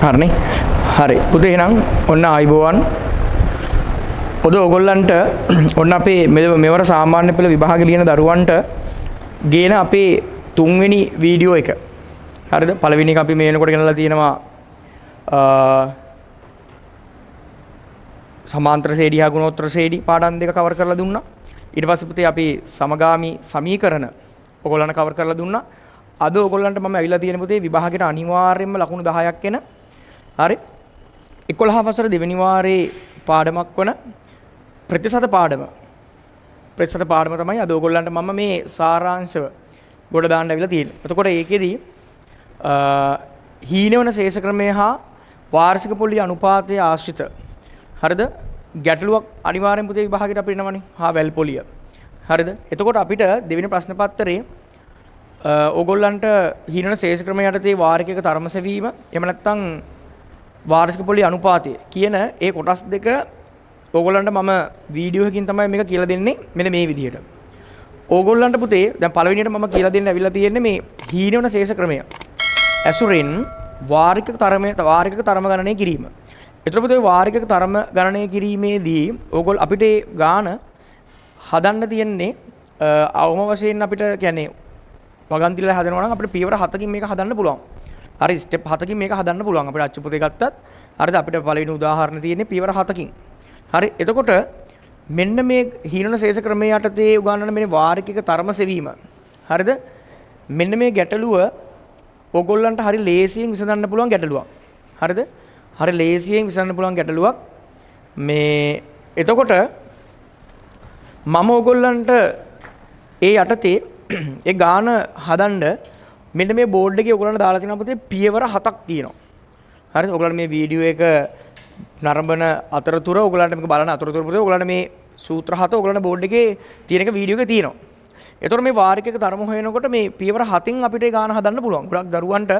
හරිනේ. හරි. පුතේ එහෙනම් ඔන්න ආයිබෝවන්. ඔද ඔයගොල්ලන්ට ඔන්න අපේ මෙවර සාමාන්‍ය පෙළ විභාගෙ ලියන දරුවන්ට ගේන අපේ තුන්වෙනි වීඩියෝ එක. හරිද? පළවෙනි එක අපි මේ වෙනකොට ගෙනලා තියෙනවා සමාන්තර ශ්‍රේණි හා ගුණෝත්තර ශ්‍රේණි පාඩම් දෙක කවර් කරලා දුන්නා. ඊට පස්සේ පුතේ අපි සමගාමී සමීකරණ ඔයගොල්ලන්ට කවර් කරලා දුන්නා. අද ඔයගොල්ලන්ට මම ඇවිල්ලා තියෙන පුතේ විභාගෙට අනිවාර්යයෙන්ම ලකුණු 10ක් එන. හරි. 11 වසර දෙවෙනි වාරයේ පාඩමක් වන ප්‍රතිශත පාඩම. ප්‍රතිශත පාඩම තමයි අද ඔයගොල්ලන්ට මම මේ සාරාංශව ගොඩ දාන්න ඇවිල්ලා තියෙන්නේ. එතකොට ඒකෙදි හීනවන ශේෂ ක්‍රමය හා වාර්ෂික පොලි අනුපාතය ආශ්‍රිත. හරිද? ගැටලුවක් අනිවාර්යෙන් පුතේ විභාගයට අපිට එනවනේ. හා වැල් පොලිය. හරිද? එතකොට අපිට දෙවෙනි ප්‍රශ්න පත්‍රයේ ඕගොල්ලන්ට හීනවන ශේෂ ක්‍රමය යටතේ වාරිකයක තරම සෙවීම එහෙම නැත්නම් වාර්ෂික පොලි අනුපාතය කියන ඒ කොටස් දෙක ඕගොල්ලන්ට මම වීඩියෝ එකකින් තමයි මේක කියලා දෙන්නේ මෙන්න මේ විදිහට. ඕගොල්ලන්ට පුතේ දැන් පළවෙනියට මම කියලා දෙන්න ඇවිල්ලා තියෙන්නේ මේ හීනවන ශේෂ ක්‍රමය. ඇසුරෙන් වාරික තරම ගණනය කිරීම. ඒතර පුතේ වාරික තරම ගණනය කිරීමේදී ඕගොල්ලෝ අපිට ගාන හදන්න තියෙන්නේ අවම වශයෙන් අපිට කියන්නේ වගන්තිල හදනවා නම් අපිට පියවර 7කින් මේක හදන්න පුළුවන්. හරි ස්ටෙප් 7කින් මේක හදන්න පුළුවන්. අපිට අච්චු පොතේ ගත්තත් හරිද අපිට පළවෙනි උදාහරණ තියෙන්නේ පියවර 7කින්. හරි එතකොට මෙන්න මේ හීනන ශේෂ ක්‍රමයේ යටතේ උගන්වන මේ වාරිකයක තරම සෙවීම. හරිද? මෙන්න මේ ගැටලුව ඕගොල්ලන්ට හරි ලේසියෙන් විසඳන්න පුළුවන් ගැටලුවක්. හරිද? හරි ලේසියෙන් විසඳන්න පුළුවන් ගැටලුවක්. මේ එතකොට මම ඕගොල්ලන්ට ඒ යටතේ ඒ ගාන හදන්න මෙන්න මේ බෝඩ් එකේ ඔයගොල්ලන්ට දාලා තියෙනවා පුතේ පියවර 7ක් තියෙනවා. හරිද? ඔයගොල්ලන්ට මේ වීඩියෝ එක නරඹන අතරතුර ඔයගොල්ලන්ට මේක බලන අතරතුර පුතේ ඔයගොල්ලන්ට මේ සූත්‍ර 7 ඔයගොල්ලන්ට බෝඩ් එකේ තියෙන එක වීඩියෝ එකේ තියෙනවා. ඒතකොට මේ වාරිකයක තරම හොයනකොට මේ පියවර 7න් අපිට ඒ ගාන හදන්න පුළුවන්. ගොඩක් දරුවන්ට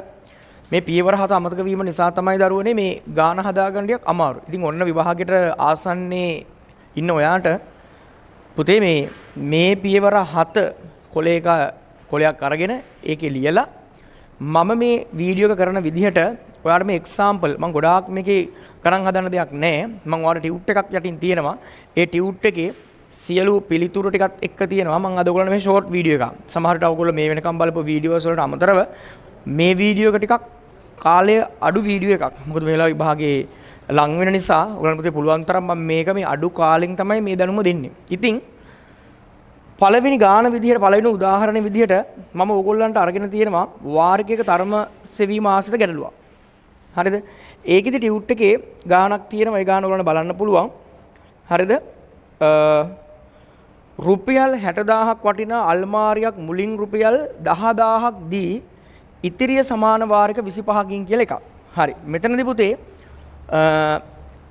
මේ පියවර 7 අමතක වීම නිසා තමයි දරුවනේ මේ ගාන හදාගන්න ටිකක් අමාරු. ඉතින් ඔන්න විභාගයට ආසන්නේ ඉන්න ඔයාට පුතේ මේ පියවර 7 කොලයක් අරගෙන ඒකේ ලියලා මම මේ වීඩියෝ එක කරන විදිහට ඔයාලට මේ එක්සැම්පල් මම ගොඩාක් මේකේ ගණන් හදන්න දෙයක් නැහැ. මම ඔයාලට ටියුට් එකක් යටින් තියෙනවා. ඒ ටියුට් එකේ සියලු පිළිතුරු ටිකත් එක්ක තියෙනවා. මම අද ඔයගොල්ලන්ට මේ ෂෝට් වීඩියෝ එකක්. සමහරට ඔයගොල්ලෝ මේ වෙනකම් බලපු වීඩියෝස් වලට අමතරව මේ වීඩියෝ එක ටිකක් කාලය අඩු වීඩියෝ එකක්. මොකද මේ වෙලාව විභාගයේ ලඟ වෙන නිසා ඔයගොල්ලන්ට පුතේ පුළුවන් තරම් මම මේක මේ අඩු කාලෙන් තමයි මේ දැනුම දෙන්නේ. ඉතින් පළවෙනි ගාන විදිහට පළවෙනි උදාහරණ විදිහට මම ඕගොල්ලන්ට අරගෙන තියෙනවා වාරිකයක තරම සෙවීම ආශ්‍රිත ගැටලුවක්. හරිද? ඒකෙදි ටියුට් එකේ ගානක් තියෙනවා. ඒ ගාන ඔයගොල්ලන්ට බලන්න පුළුවන්. හරිද? රුපියල් 60000ක් වටිනා අල්මාරියක් මුලින් රුපියල් 10000ක් දී ඉතිරිය සමාන වාරික 25කින් කියලා එකක්. හරි. මෙතනදී පුතේ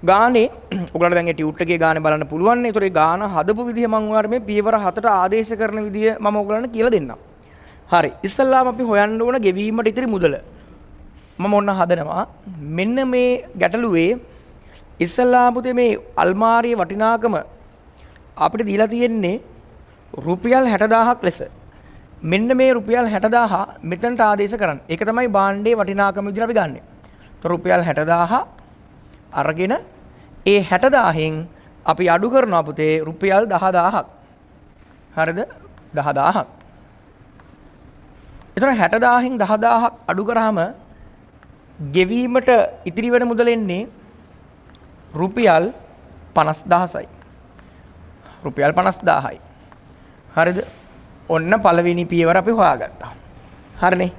ගානේ ඔයගොල්ලන්ට දැන් ඒ ටියුට් එකේ ගානේ බලන්න පුළුවන් නේ. ඒතර ඒ ගාන හදපු විදිහ මම ඔයාලට මේ පියවර 7ට ආදේශ කරන විදිහ මම ඔයගොල්ලන්ට කියලා දෙන්නම්. හරි. ඉස්සල්ලාම අපි හොයන්න ඕන ගෙවීමට ඉතිරි මුදල. මම ඔන්න හදනවා. මෙන්න මේ ගැටලුවේ ඉස්සල්ලාම පුතේ මේ අල්මාරියේ වටිනාකම අපිට දීලා තියෙන්නේ රුපියල් 60000ක් ලෙස. මෙන්න මේ රුපියල් 60000 මෙතනට ආදේශ කරන්න. ඒක තමයි භාණ්ඩයේ වටිනාකම විදිහට අපි ගන්නෙ. ඒතර රුපියල් 60000 අරගෙන ඒ 60000න් අපි අඩු කරනවා පුතේ රුපියල් 10000ක්. හරිද? 10000ක්. ඒතර 60000න් 10000ක් අඩු කරාම ගෙවීමට ඉතිරි වෙන මුදල එන්නේ රුපියල් 50000යි. රුපියල් 50000යි. හරිද? ඔන්න පළවෙනි පියවර අපි හොයාගත්තා. හරිනේ.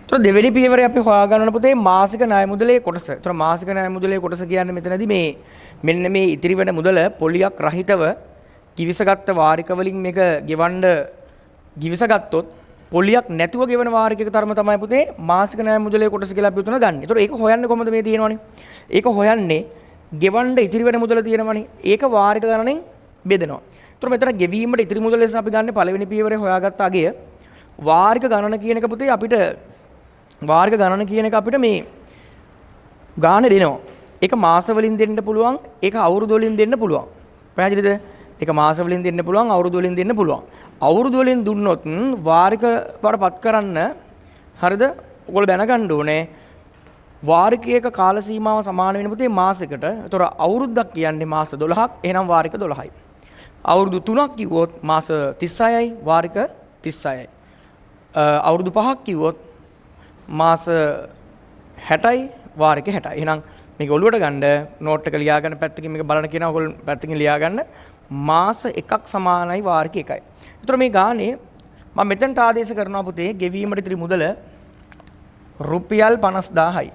ඒතර දෙවෙනි පියවරේ අපි හොයාගන්න පුතේ මාසික ණය මුදලේ කොටස. ඒතර මාසික ණය මුදලේ කොටස කියන්නේ මෙතනදී මෙන්න මේ ඉතිරි වෙන මුදල පොලියක් රහිතව කිවිසගත්ත වාරික වලින් මේක ගෙවන්න කිවිසගත්තොත් පොලියක් නැතුව ගෙවන වාරිකයක තරම තමයි පුතේ මාසික ණය මුදලේ කොටස කියලා අපි උතන ගන්න. ඒතර ඒක හොයන්නේ කොහොමද මේ තියෙනවනේ? ඒක හොයන්නේ ගෙවන්න ඉතිරි වෙන මුදල තියෙනවනේ. ඒක වාරික ගණනෙන් බෙදනවා. ඒතර මෙතන ගෙවීමට ඉතිරි මුදල ලෙස අපි ගන්න පළවෙනි පියවරේ හොයාගත්ත අගය වාරික ගණන කියන එක පුතේ අපිට වාරික ගණන කියන එක අපිට මේ ගානේ දෙනවා. ඒක මාස වලින් දෙන්න පුළුවන්, ඒක අවුරුදු වලින් දෙන්න පුළුවන්. පැහැදිලිද? ඒක මාස වලින් දෙන්න පුළුවන්, අවුරුදු වලින් දෙන්න පුළුවන්. අවුරුදු වලින් දුන්නොත් වාරික වලපත් කරන්න හරිද? ඔයගොල්ලෝ දැනගන්න ඕනේ වාරිකයක කාල සීමාව සමාන වෙන පුතේ මාසයකට. ඒතොර අවුරුද්දක් කියන්නේ මාස 12ක්. එහෙනම් වාරික 12යි. අවුරුදු 3ක් කිව්වොත් මාස 36යි, වාරික 36යි. අවුරුදු 5ක් කිව්වොත් මාස 60යි, වාරික 60යි. එහෙනම් මේක ඔළුවට ගන්න නෝට් එක ලියා ගන්න පැත්තකින් මේක බලන්න කියනවා. ඔයගොල්ලෝ පැත්තකින් ලියා ගන්න. මාස එකක් සමානයි වාරික එකයි. ඒතර මේ ගානේ මම මෙතනට ආදේශ කරනවා පුතේ ගෙවීමට ඉතිරි මුදල රුපියල් 50000යි.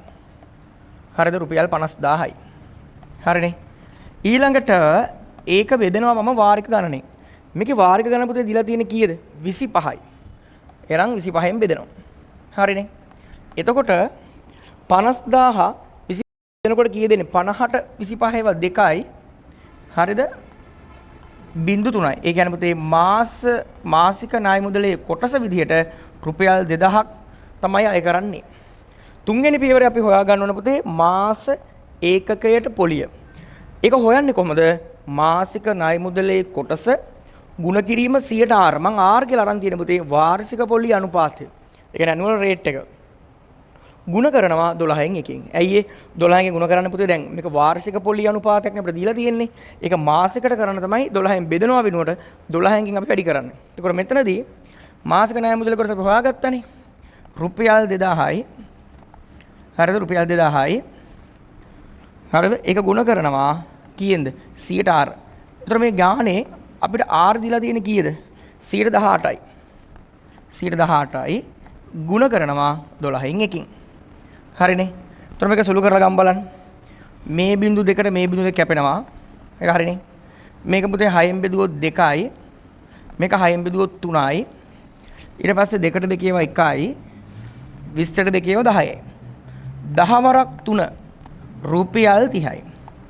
හරිද? රුපියල් 50000යි. හරිනේ. ඊළඟට ඒක බෙදෙනවා මම වාරික ගණනේ. මේකේ වාරික ගණන පුතේ දීලා තියෙන්නේ කීයද? 25යි. එහෙනම් 25න් බෙදෙනවා. හරිනේ. එතකොට 50000 දෙනකොට කීයද දෙන්නේ? 50ට 25 ඒවා 2යි. හරිද? 0.3යි. ඒ කියන්නේ පුතේ මාසික ණය මුදලේ කොටස විදිහට රුපියල් 2000ක් තමයි අය කරන්නේ. තුන්වෙනි පියවරේ අපි හොයා ගන්න ඕන පුතේ මාස ඒකකයට පොලිය. ඒක හොයන්නේ කොහොමද? මාසික ණය මුදලේ කොටස ගුණ කිරීම 100%. මම R කියලා අරන් තියෙන පුතේ වාර්ෂික පොලිය අනුපාතය. ඒ කියන්නේ ඇනුවල් රේට් එක. ගුණ කරනවා 12න් එකකින්. ඇයි ඒ 12න් ගුණ කරන්න පුතේ දැන් මේක වාර්ෂික පොලිය අනුපාතයක් නේ අපිට දීලා තියෙන්නේ. ඒක මාසයකට කරන්න තමයි 12න් බෙදනවා වෙනුවට 12න් අපි වැඩි කරන්නේ. ඒකෝර මෙතනදී මාසික ණය මුදල කොටස අපි හොයාගත්තානේ. රුපියල් 2000යි. හරිද? රුපියල් 2000යි. හරිද? ඒක ගුණ කරනවා කීයෙන්ද? 100%. ඒතර මේ ගානේ අපිට R දීලා තියෙන්නේ කීයද? 118යි. 118යි ගුණ කරනවා 12න් එකකින්. හරිනේ. ඒතර මේක සුළු කරලා ගම් බලන්න. මේ බිංදු දෙකට මේ බිංදු දෙක කැපෙනවා. ඒක හරිනේ. මේක පුතේ 6න් බෙදුවොත් 2යි. මේක 6න් බෙදුවොත් 3යි. ඊට පස්සේ දෙකට දෙකේව 1යි. 20ට දෙකේව 10යි. 10 වරක් 3 රුපියල් 30යි.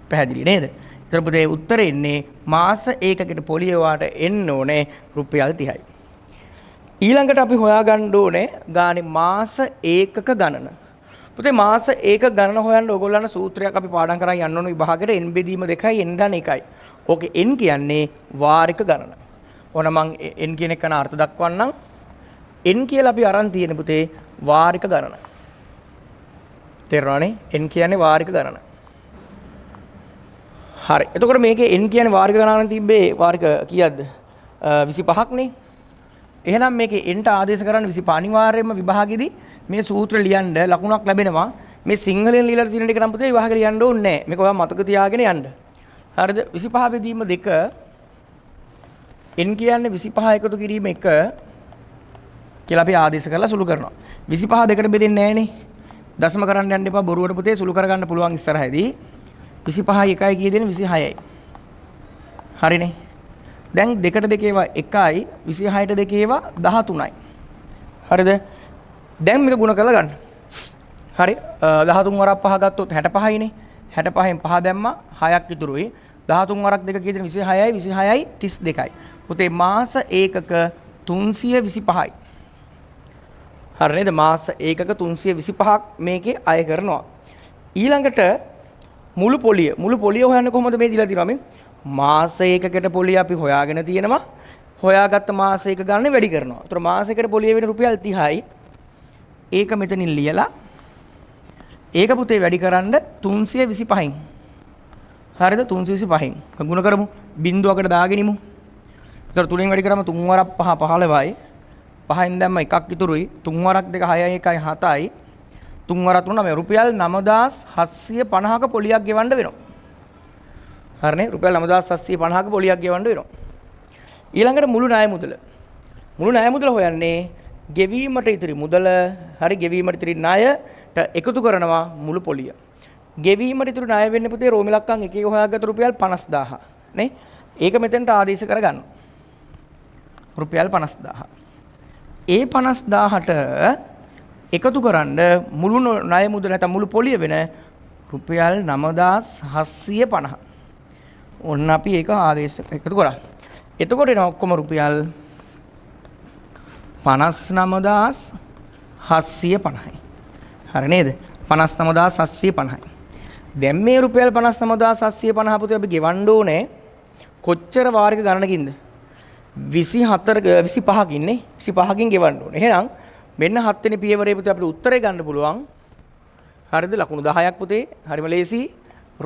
පැහැදිලි නේද? ඒතර පුතේ උත්තරේ එන්නේ මාස ඒකකට පොලිය වාට එන්න ඕනේ රුපියල් 30යි. ඊළඟට අපි හොයාගන්න ඕනේ ගානේ මාස ඒකක ගණන. පුතේ මාස ඒකක ගණන හොයන්න ඕගොල්ලන්ට සූත්‍රයක් අපි පාඩම් කරන් යන්න ඕන විභාගෙට n බෙදීම 2යි n ධන 1යි. ඕකේ n කියන්නේ වාරික ගණන. ඕන මං n කියන එක කරන අර්ථ දක්වන්නම්. n කියලා අපි අරන් තියෙන පුතේ වාරික ගණන. තේරෙනවනේ? n කියන්නේ වාරික ගණන. හරි. එතකොට මේකේ n කියන්නේ වාරික ගණන තිබ්බේ වාරික කීයක්ද? 25ක් නේ. එහෙනම් මේකේ nට ආදේශ කරන්න 25 අනිවාර්යයෙන්ම විභාගෙදී මේ සූත්‍ර ලියන්න ලකුණක් ලැබෙනවා. මේ සිංහලෙන් ලියලා තියෙන ටික නම් පුතේ විභාගෙ ලියන්න ඕනේ නැහැ. මේක ඔයා මතක තියාගෙන යන්න. හරිද? 25 බෙදීම 2 n කියන්නේ 25 එකතු කිරීම 1 කියලා අපි ආදේශ කරලා සුළු කරනවා. 25 දෙකට බෙදෙන්නේ නැහනේ. දශම කරන්න යන්න එපා. බොරුවට පුතේ සුළු කරගන්න පුළුවන් ඉස්සරහදී. 25යි 1යි කීය දෙන්නේ 26යි. හරිනේ. දැන් දෙකට දෙකේවා 1යි 26ට දෙකේවා 13යි. හරිද? දැන් මේක ගුණ කරලා ගන්න. හරි. 13 වරක් 5 ගත්තොත් 65යිනේ. 65න් 5 දැම්මා 6ක් ඉතුරුයි. 13 වරක් 2 කීයද 26යි 26යි 32යි. පුතේ මාස ඒකක 325යි. හරි නේද? මාස ඒකක 325ක් මේකේ අය කරනවා. ඊළඟට මුළු පොලිය හොයන්න කොහොමද මේ දීලා තියෙනවා මේ? මාස ඒකකට පොලිය අපි හොයාගෙන තියෙනවා. හොයාගත්ත මාස ඒක ගන්න වැඩි කරනවා. ඒතර මාසයකට පොලිය වෙන රුපියල් 30යි. ඒක මෙතනින් ලියලා ඒක පුතේ වැඩි කරන්න 325න්. හරිද? 325න්. ගුණ කරමු. බිංදුවකට දාගෙනිමු. ඒතර 3ෙන් වැඩි කරාම 3 වරක් 5 15යි. 5න් දැම්ම එකක් ඉතුරුයි. 3 වරක් 2 6යි 1යි 7යි. 3 වරක් 3 9 රුපියල් 9750ක පොලියක් ගෙවන්න වෙනවා. හරිනේ? රුපියල් 9750ක පොලියක් ගෙවන්න වෙනවා. ඊළඟට මුළු ණය මුදල. මුළු ණය මුදල හොයන්නේ ගෙවීමට ඉතිරි මුදල හරි ගෙවීමට ඉතිරි ණයට එකතු කරනවා මුළු පොලිය. ගෙවීමට ඉතිරි ණය වෙන්නේ පුතේ රෝම ඉලක්කම් එකේ හොයාගත්ත රුපියල් 50000 නේ. ඒක මෙතෙන්ට ආදේශ කරගන්න. රුපියල් 50000. ඒ 50000ට එකතු කරන්න මුළු ණය මුදල නැත්නම් මුළු පොලිය වෙන රුපියල් 9750. ඔන්න අපි ඒක ආදේශ එකතු කරා. එතකොට එන ඔක්කොම රුපියල් 59750යි. හරි නේද? 59750යි. දැන් මේ රුපියල් 59750 පුතේ අපි ගෙවන්න ඕනේ කොච්චර වාරික ගණනකින්ද? 24 25කින් නේ 25කින් ගෙවන්න ඕනේ. එහෙනම් මෙන්න 7 වෙනි පියවරේ පුතේ අපිට උත්තරේ ගන්න පුළුවන්. හරිද? ලකුණු 10ක් පුතේ. හරිම ලේසි.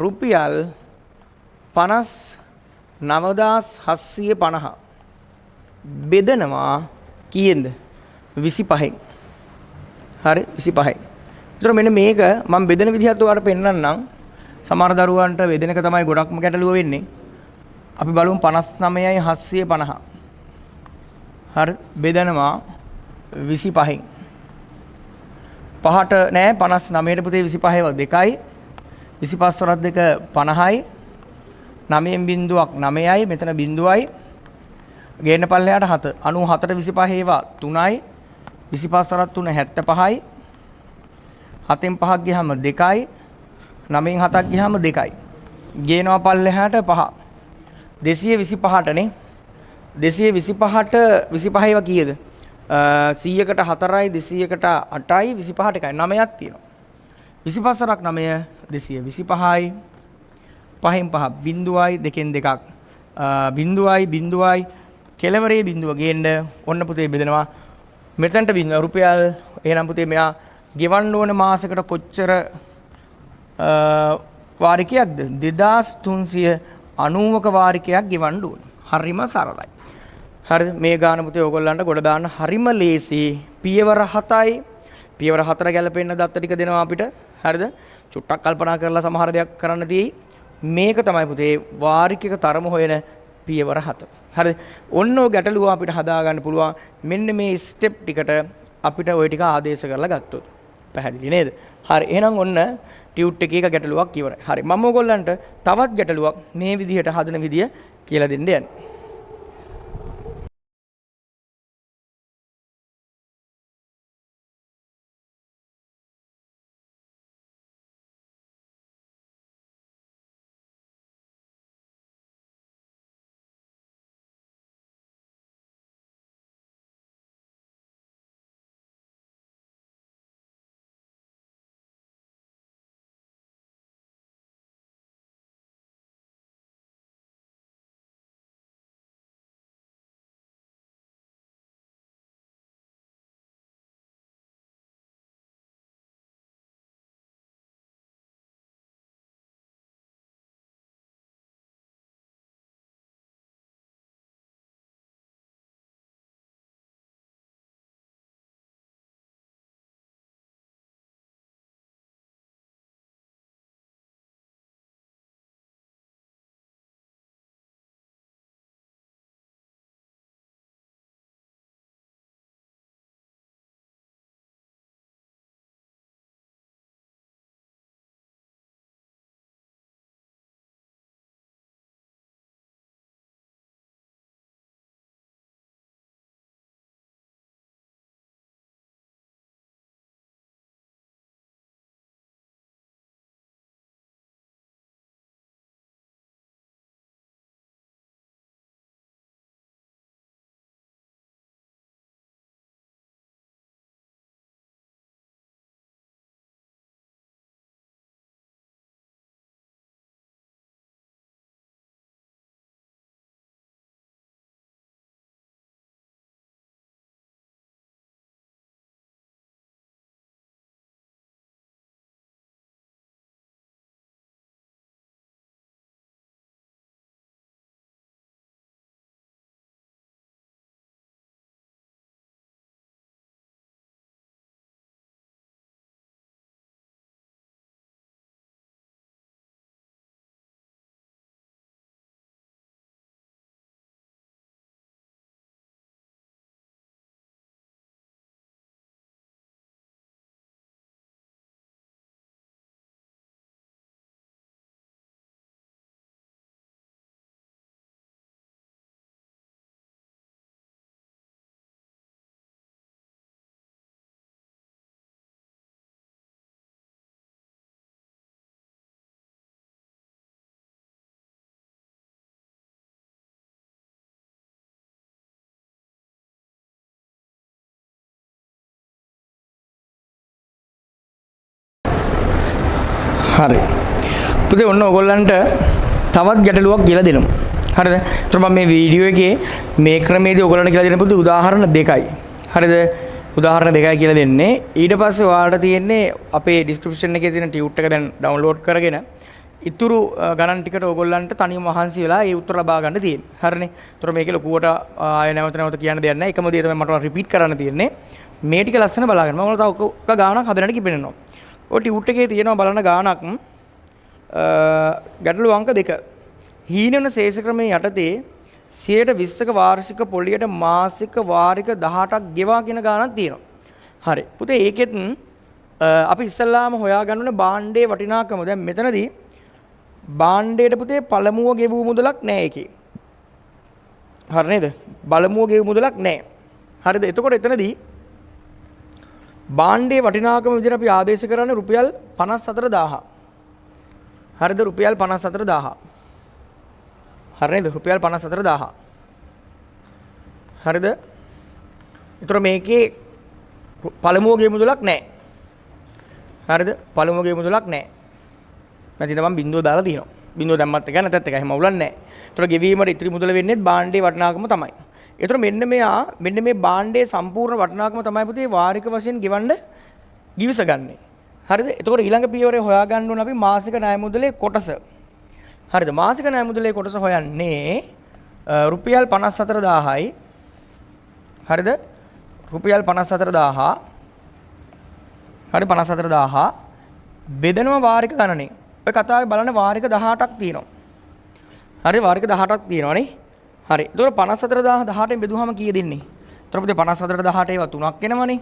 රුපියල් 59750 බෙදනවා කීයෙන්ද? 25න්. හරි 25යි. ඒතර මෙන්න මේක මම බෙදෙන විදිහත් ඔයාලට පෙන්නන්නම්. සමහර දරුවන්ට බෙදෙන එක තමයි ගොඩක්ම ගැටලුව වෙන්නේ. අපි බලමු 59යි 750. හරි බෙදනවා 25න්. පහට නෑ 59ට පුතේ 25 ව 2යි. 25 වරක් 2 50යි. 9න් බිඳුවක් 9යි. මෙතන බිඳුවයි. ගේන්න පල්ලෙහාට 7. 97ට 25 ඒවා 3යි. 25 වරක් 3 75යි. 7න් 5ක් ගියාම 2යි. 9න් 7ක් ගියාම 2යි. ගේනවා පල්ලෙහාට 5. 225ට නේ 225ට 25 ඒවා කීයද? 100කට 4යි 200කට 8යි 25ට එකයි 9ක් තියෙනවා. 25 වරක් 9 225යි. 5න් 5 බිඳුවයි 2න් 2ක් බිඳුවයි කෙලවරේ බිඳුව ගේන්න ඔන්න පුතේ බෙදනවා මෙතනට බිඳුව රුපියල් එහෙනම් පුතේ මෙයා ගෙවන්න ඕන මාසෙකට කොච්චර වාරිකයක්ද 2390ක වාරිකයක් ගෙවන්න ඕන. හරිම සරලයි. හරිද? මේ ගාන පුතේ ඕගොල්ලන්ට ගොඩ දාන්න හරිම ලේසි. පියවර 7යි. පියවර 4 ගැලපෙන්න දත්ත ටික දෙනවා අපිට. හරිද? චුට්ටක් කල්පනා කරලා සමහර දෙයක් කරන්න තියෙයි. මේක තමයි පුතේ වාරිකයක තරම හොයන පියවර 7. හරිද? ඔන්න ඔය ගැටලුව අපිට හදා ගන්න පුළුවන්. මෙන්න මේ ස්ටෙප් ටිකට අපිට ওই ටික ආදේශ කරලා ගත්තොත්. පැහැදිලි නේද? හරි. එහෙනම් ඔන්න ටියුට් එකේ එක ගැටලුවක් ඉවරයි. හරි. මම ඔයගොල්ලන්ට තවත් ගැටලුවක් මේ විදිහට හදන විදිය කියලා දෙන්න යන්නේ. හරි. පුතේ ඔන්න ඔයගොල්ලන්ට තවත් ගැටලුවක් කියලා දෙනවා. හරිද? ඒතර මම මේ වීඩියෝ එකේ මේ ක්‍රමයේදී ඔයගොල්ලන්ට කියලා දෙන පුතේ උදාහරණ දෙකයි. හරිද? උදාහරණ දෙකයි කියලා දෙන්නේ. ඊට පස්සේ ඔයාලට තියෙන්නේ අපේ ඩිස්ක්‍රිප්ෂන් එකේ තියෙන ටියුට් එක දැන් ඩවුන්ලෝඩ් කරගෙන ඉතුරු ගණන් ටිකට ඔයගොල්ලන්ට තනියම මහන්සි වෙලා ඒ උත්තර ලබා ගන්න තියෙන්නේ. හරිනේ. ඒතර මේකේ ලොකුවට ආය නැවත කියන්න දෙයක් නැහැ. එකම දේ තමයි මට රිපීට් කරන්න තියෙන්නේ. මේ ටික ලස්සන බලා ගන්න. මම ඔයාලට තව ගානක් හදන්නට කිපෙනවා. ඔය ටියුට් එකේ තියෙනවා බලන්න ගානක් ගැටලු අංක 2. හීන වෙන ශේෂ ක්‍රමයේ යටතේ 120ක වාර්ෂික පොලියට මාසික වාරික 18ක් ගෙවා කියන ගානක් තියෙනවා. හරි. පුතේ ඒකෙත් අපි ඉස්සල්ලාම හොයාගන්න ඕනේ භාණ්ඩයේ වටිනාකම. දැන් මෙතනදී භාණ්ඩයට පුතේ පළමුව ගෙවූ මුදලක් නැහැ ඒකේ. හරි නේද? පළමුව ගෙවූ මුදලක් නැහැ. හරිද? එතකොට එතනදී භාණ්ඩයේ වටිනාකම විදිහට අපි ආදේශ කරන්නේ රුපියල් 54000. හරිද? රුපියල් 54000. හරි නේද? රුපියල් 54000. හරිද? ඒතර මේකේ පළමුව ගේ මුදලක් නැහැ. හරිද? පළමුව ගේ මුදලක් නැහැ. නැතිනම් මම බින්දුව දාලා තියෙනවා. බින්දුව දැම්මත් එක නැත්ත් එක එහෙම අවුලක් නැහැ. ඒතර ගෙවීමට ඉතිරි මුදල වෙන්නේ භාණ්ඩයේ වටිනාකම තමයි. ඒතර මෙන්න මේ භාණ්ඩයේ සම්පූර්ණ වටිනාකම තමයි පුතේ වාරික වශයෙන් ගෙවන්න givisagන්නේ. හරිද? එතකොට ඊළඟ පියවරේ හොයාගන්න ඕන අපි මාසික ණය මුදලේ කොටස. හරිද? මාසික ණය මුදලේ කොටස හොයන්නේ රුපියල් 54000යි. හරිද? රුපියල් 54000. හරි 54000 බෙදනවා වාරික ගණනේ. ඔය කතාවේ බලන්න වාරික 18ක් තියෙනවා. හරි වාරික 18ක් තියෙනවනේ. හරි. ඒතකොට 54000 18න් බෙදුවාම කීය දෙන්නේ? ඒතකොට 54000 18 ඒවා 3ක් එනවනේ.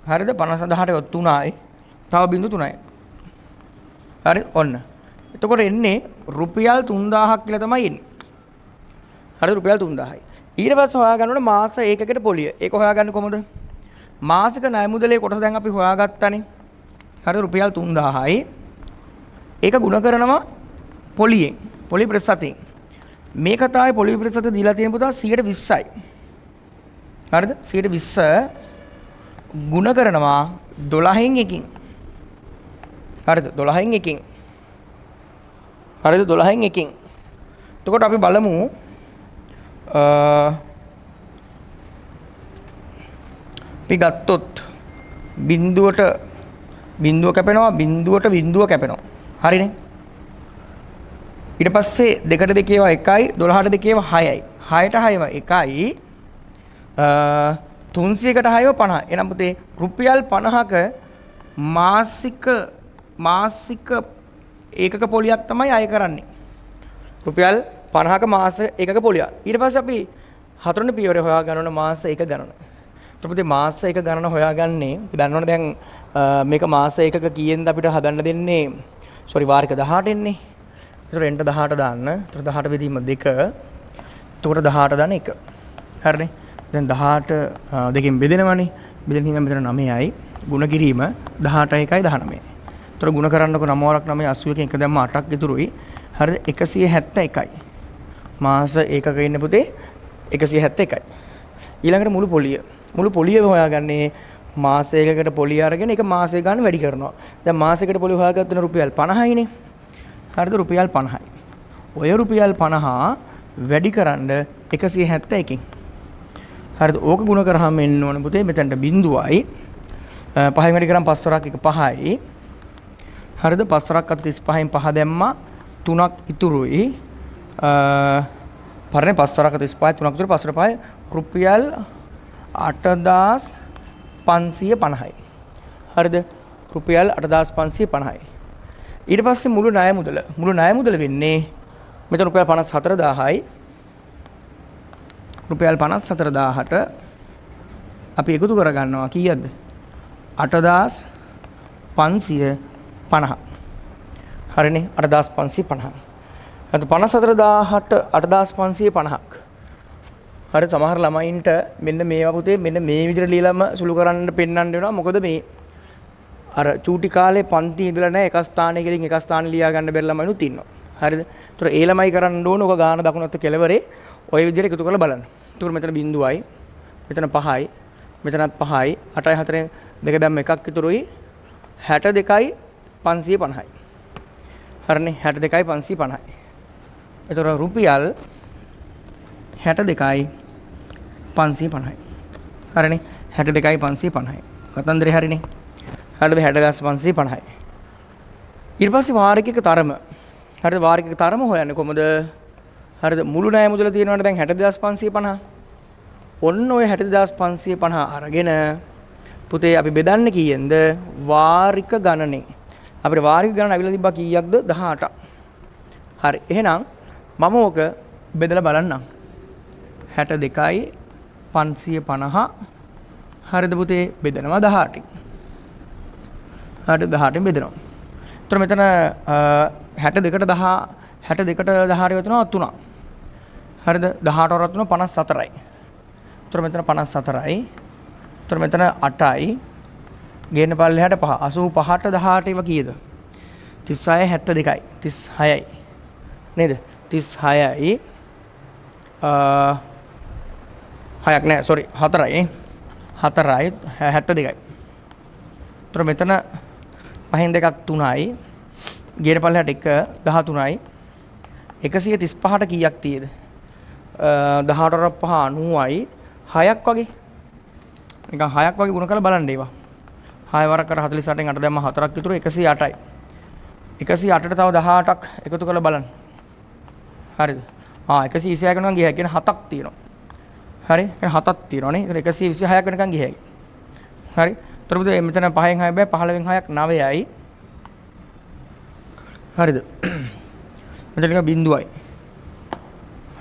හරිද? 54000 ඒවා 3යි. තව බිංදු 3යි. හරි ඔන්න. එතකොට එන්නේ රුපියල් 3000ක් කියලා තමයි එන්නේ. හරි රුපියල් 3000යි. ඊට පස්සේ හොයාගන්න ඕනේ මාස ඒකකට පොලිය. ඒක හොයාගන්නේ කොහොමද? මාසික ණය මුදලේ කොටස දැන් අපි හොයාගත්තානේ. හරි රුපියල් 3000යි. ඒක ගුණ කරනවා පොලියෙන්. පොලි ප්‍රතිශතයෙන්. මේ කතාවේ පොලි ප්‍රතිශත දීලා තියෙන පුතා 120යි. හරිද? 120 ගුණ කරනවා 12න් එකකින්. හරිද? 12න් එකකින්. හරිද? 12න් එකකින්. එතකොට අපි බලමු අපි ගත්තොත් බිඳුවට බිඳුව කැපෙනවා බිඳුවට බිඳුව කැපෙනවා. හරිනේ? ඊට පස්සේ දෙකට දෙකේව 1යි 12ට දෙකේව 6යි. 6ට 6ව 1යි 300කට 6ව 50. එනම් පුතේ රුපියල් 50ක මාසික ඒකක පොලියක් තමයි අය කරන්නේ. රුපියල් 50ක මාස ඒකක පොලිය. ඊට පස්සේ අපි හතරවෙනි පියවරේ හොයා ගන්න ඕන මාස ඒක ගණන. එතකොට මාස ඒක ගණන හොයාගන්නේ අපි දන්නවනේ දැන් මේක මාස ඒකක කීයෙන්ද අපිට හදන්න දෙන්නේ වාරික 18 එන්නේ. ඒතර එන්ට 18 දාන්න. ඒතර 18 බෙදීම 2. එතකොට 18 දාන 1. හරිනේ. දැන් 18 දෙකෙන් බෙදෙනවනේ. බෙදෙන හින්දා මෙතන 9යි. ගුණ කිරීම 18යි 1යි 19යි. ඒතර ගුණ කරන්නකො 9 වරක් 9 81 එක දැම්ම 8ක් ඉතුරුයි. හරිද? 171යි. මාස ඒකක ඉන්න පුතේ 171යි. ඊළඟට මුළු පොලිය. මුළු පොලිය හොයාගන්නේ මාස එකකට පොලිය අරගෙන ඒක මාසෙ ගන්න වැඩි කරනවා. දැන් මාසෙකට පොලිය හොයාගත්තන රුපියල් 50යිනේ. හරිද? රුපියල් 50යි. ඔය රුපියල් 50 වැඩි කරන්න 171කින්. හරිද? ඕක ගුණ කරාම එන්න ඕනේ පුතේ මෙතනට බිඳුවයි. 5න් වැඩි කරාම 5 වරක් 1 5යි. හරිද? 5 වරක් අත 35න් 5 දැම්මා 3ක් ඉතුරුයි. පරණ 5 වරක් 35 3ක් ඉතුරු 5 5 රුපියල් 8550යි. හරිද? රුපියල් 8550යි. ඊට පස්සේ මුළු ණය මුදල වෙන්නේ මෙතන රුපියල් 54000යි. රුපියල් 54000ට අපි එකතු කරගන්නවා කීයද? 8550. හරිනේ 8550. අද 54000ට 8550ක්. හරි සමහර ළමයින්ට මෙන්න මේවා පුතේ මෙන්න මේ විදිහට ලියලාම සුළු කරන්න පෙන්වන්න වෙනවා. මොකද මේ අර චූටි කාලේ පන්ති ඉඳලා නැහැ එක ස්ථානයකින් එක ස්ථානෙ ලියා ගන්න බැරි ළමයිනුත් ඉන්නවා. හරිද? ඒතර ඒ ළමයි කරන්න ඕන ඔක ගාන දකුණත් කෙලවරේ ඔය විදිහට එකතු කරලා බලන්න. ඒතර මෙතන බිඳුවයි මෙතන 5යි මෙතනත් 5යි 8යි 4න් දෙක දැම්ම එකක් ඉතුරුයි 62යි 550යි. හරිනේ 62යි 550යි. එතකොට රුපියල් 62යි 550යි. හරිනේ 62යි 550යි. කතන්දරේ හරිනේ. හරිද 60550යි. ඊට පස්සේ වාරික තරම. හරිද වාරික තරම හොයන්නේ කොහමද? හරිද මුළු ණය මුදල තියෙනවනේ දැන් 60550. ඔන්න ඔය 60550 අරගෙන පුතේ අපි බෙදන්නේ කීයෙන්ද? වාරික ගණනෙන්. අපිට වාරික ගණන අවිලා තිබ්බා කීයක්ද? 18ක්. හරි. එහෙනම් මම ඕක බෙදලා බලන්නම්. 62යි 550 හරිද පුතේ බෙදනවා 18න්. හරිද 18න් බෙදනවා. එතකොට මෙතන 62ට 18 වෙනවා 3. හරිද 18 වරක් තුන 54යි. එතකොට මෙතන 54යි. එතකොට මෙතන 8යි. ගේන්න පල්ලෙහාට 5. 85ට 18 ඒවා කීයද? 36 72යි. 36යි. නේද? 36යි. 6ක් නෑ sorry 4යි. 4යි 72යි. එතකොට මෙතන 5න් 2ක් 3යි. ගේන පල්ලෙහාට 1 13යි. 135ට කීයක් තියෙද? 18 වරක් 5 90යි. 6ක් වගේ. නිකන් 6ක් වගේ ගුණ කරලා බලන්න ඒවා. 6 වරක් කර 48න් 8 දැම්ම 4ක් ඉතුරු 108යි. 108ට තව 18ක් එකතු කරලා බලන්න. හරිද? 126 වෙනකන් ගියා. කියන්නේ 7ක් තියෙනවා. හරි? يعني 7ක් තියෙනවා නේ. ඒක 126ක් වෙනකන් ගියා. හරි? එතකොට මෙතන 5න් 6 බෑ 15න් 6ක් 9යි. හරිද? මෙතන එක බිඳුවයි.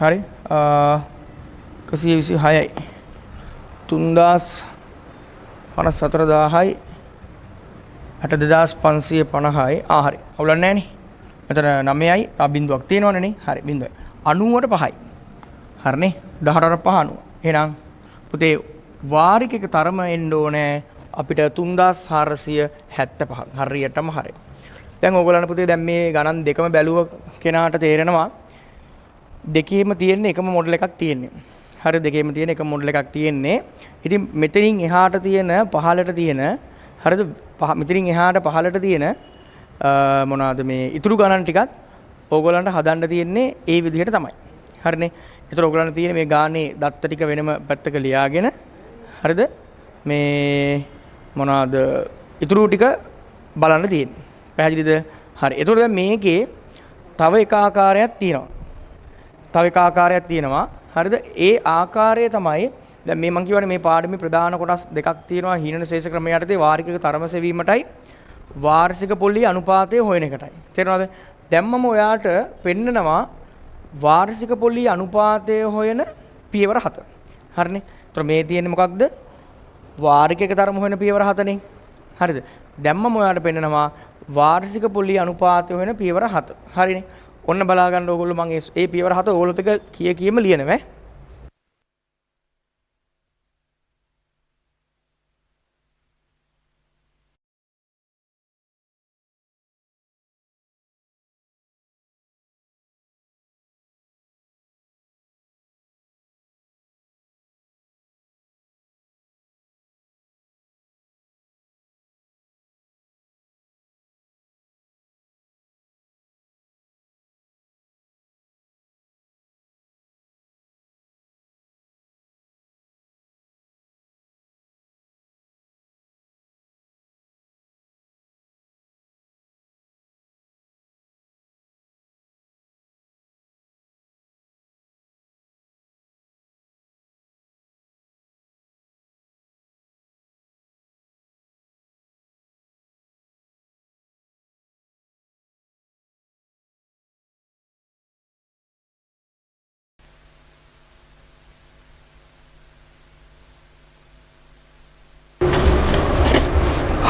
හරි? 126යි. 3000 54000යි 62550යි. හරි. අවුලක් නැහැ නේ. මෙතන 9යි බිඳුවක් තියෙනවනේ නේ. හරි බිඳුවයි. 90ට 5යි. හරිනේ. 18ට 5 90. එහෙනම් පුතේ වාරිකයක තරම එන්න ඕනේ අපිට 3475. හරියටම හරි. දැන් ඕගොල්ලන් පුතේ දැන් මේ ගණන් දෙකම බැලුව කෙනාට තේරෙනවා දෙකේම තියෙන එකම මොඩල් එකක් තියෙන්නේ. හරි දෙකේම තියෙන එකම මොඩල් එකක් තියෙන්නේ. ඉතින් මෙතනින් එහාට තියෙන පහළට තියෙන හරිද මෙතනින් එහාට පහළට තියෙන මොනවාද මේ ඉතුරු ගණන් ටිකත් ඕගොල්ලන්ට හදන්න තියෙන්නේ ඒ විදිහට තමයි. හරිනේ. ඒතර ඕගොල්ලන්ට තියෙන මේ ගානේ දත්ත ටික වෙනම පැත්තක ලියාගෙන හරිද මේ මොනවාද ඉතුරු ටික බලන්න තියෙන්නේ. පැහැදිලිද? හරි. ඒතකොට දැන් මේකේ තව එක ආකාරයක් තියෙනවා. තව එක ආකාරයක් තියෙනවා. හරිද? ඒ ආකාරය තමයි දැන් මේ මම කියවනේ මේ පාඩමේ ප්‍රධාන කොටස් දෙකක් තියෙනවා. හීනන ශේෂ ක්‍රමය යටතේ වාර්ෂික තරම සෙවීමටයි වාර්ෂික පොලි අනුපාතය හොයන එකටයි. තේරෙනවද? දැන් මම ඔයාට පෙන්නනවා වාර්ෂික පොලි අනුපාතය හොයන පියවර 7. හරිනේ? ඒතර මේ තියෙන්නේ මොකක්ද? වාර්ෂික තරම හොයන පියවර 7නේ. හරිද? දැන් මම ඔයාට පෙන්නනවා වාර්ෂික පොලි අනුපාතය හොයන පියවර 7. හරිනේ? ඔන්න බලා ගන්න ඕගොල්ලෝ මම ඒ පියවර 7 ඕගොල්ලොත් එක කීයම ලියනවා.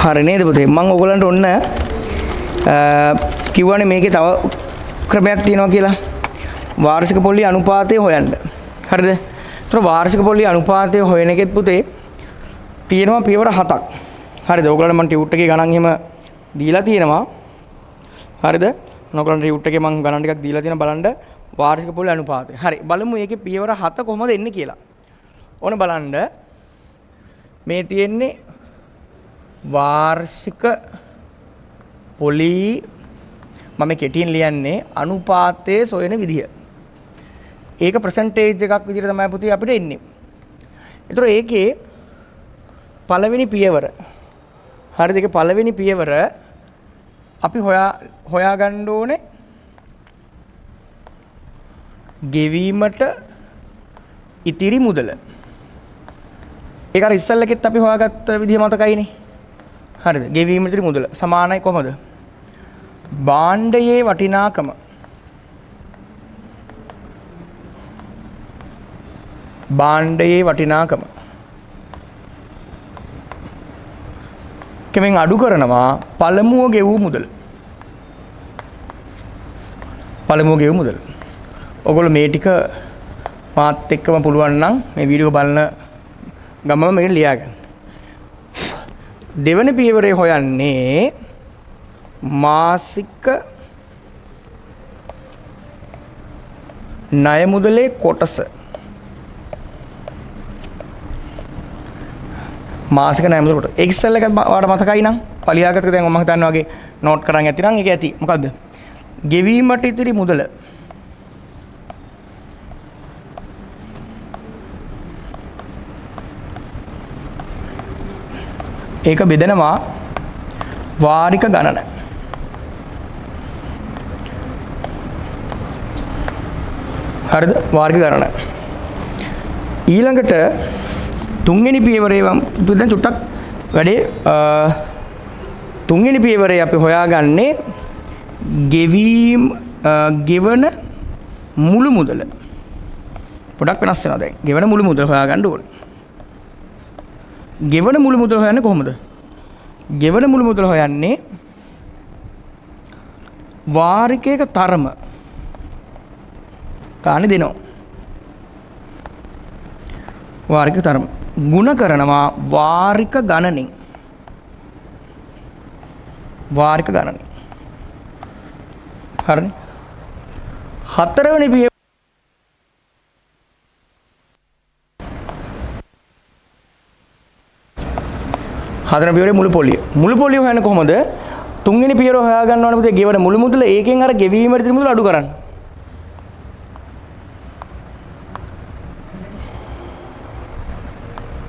හරි නේද පුතේ මම ඔයගලන්ට ඔන්න කිව්වනේ මේකේ තව ක්‍රමයක් තියෙනවා කියලා වාර්ෂික පොලි අනුපාතය හොයන්න. හරිද? ඒතර වාර්ෂික පොලි අනුපාතය හොයන එකෙත් පුතේ තියෙනවා පියවර 7ක්. හරිද? ඔයගලන්ට මම ටියුට් එකේ ගණන් එහෙම දීලා තියෙනවා. හරිද? ඔයගලන්ට ටියුට් එකේ මම ගණන් ටිකක් දීලා තියෙනවා බලන්න වාර්ෂික පොලි අනුපාතය. හරි. බලමු මේකේ පියවර 7 කොහොමද එන්නේ කියලා. ඕන බලන්න මේ තියෙන්නේ වාර්ෂික පොලි මම කෙටියෙන් ලියන්නේ අනුපාතයේ සොයන විදිය. ඒක percentage එකක් විදිහට තමයි පුතේ අපිට එන්නේ. ඒතර ඒකේ පළවෙනි පියවර හරිද? ඒකේ පළවෙනි පියවර අපි හොයාගන්න ඕනේ ගෙවීමට ඉතිරි මුදල. ඒක අර ඉස්සල්ලකෙත් අපි හොයාගත්ත විදිහ මතකයිනේ. හරිද? ගෙවීමට ඉතිරි මුදල සමානයි කොහමද? භාණ්ඩයේ වටිනාකම කෙමෙන් අඩු කරනවා පළමුව ගෙවූ මුදල. ඔයගොල්ලෝ මේ ටික මාත් එක්කම පුළුවන් නම් මේ වීඩියෝ බලන ගමම මේක ලියාගන්න. දෙවන පියවරේ හොයන්නේ මාසික ණය මුදලේ කොටස. මාසික ණය මුදල කොටස. එක්සල් එක ඔයාලට මතකයි නම් පලියාගත්තක දැන් මම හිතනවා වගේ නෝට් කරන් ඇති නම් ඒක ඇති. මොකද්ද? ගෙවීමට ඉතිරි මුදල. ඒක බෙදනවා වාරික ගණන. හරිද? වාරික ගණන. ඊළඟට තුන්වෙනි පියවරේ දැන් චුට්ටක් වැඩේ තුන්වෙනි පියවරේ අපි හොයාගන්නේ ගෙවන මුළු මුදල. පොඩක් වෙනස් වෙනවා දැන්. ගෙවන මුළු මුදල හොයාගන්න ඕනේ. ගෙවන මුළු මුදල හොයන්නේ කොහොමද? ගෙවන මුළු මුදල හොයන්නේ වාරිකයක තරම කාණි දෙනවා. වාරික තරම ගුණ කරනවා වාරික ගණනින්. හරිනේ. හතරවෙනි පියවර මුළු පොලිය. මුළු පොලිය හොයන්නේ කොහොමද? තුන්වෙනි පියවර හොයා ගන්න ඕනේ පුතේ ගෙවන මුළු මුදල. ඒකෙන් අර ගෙවීමට ඉතිරි මුදල අඩු කරන්න.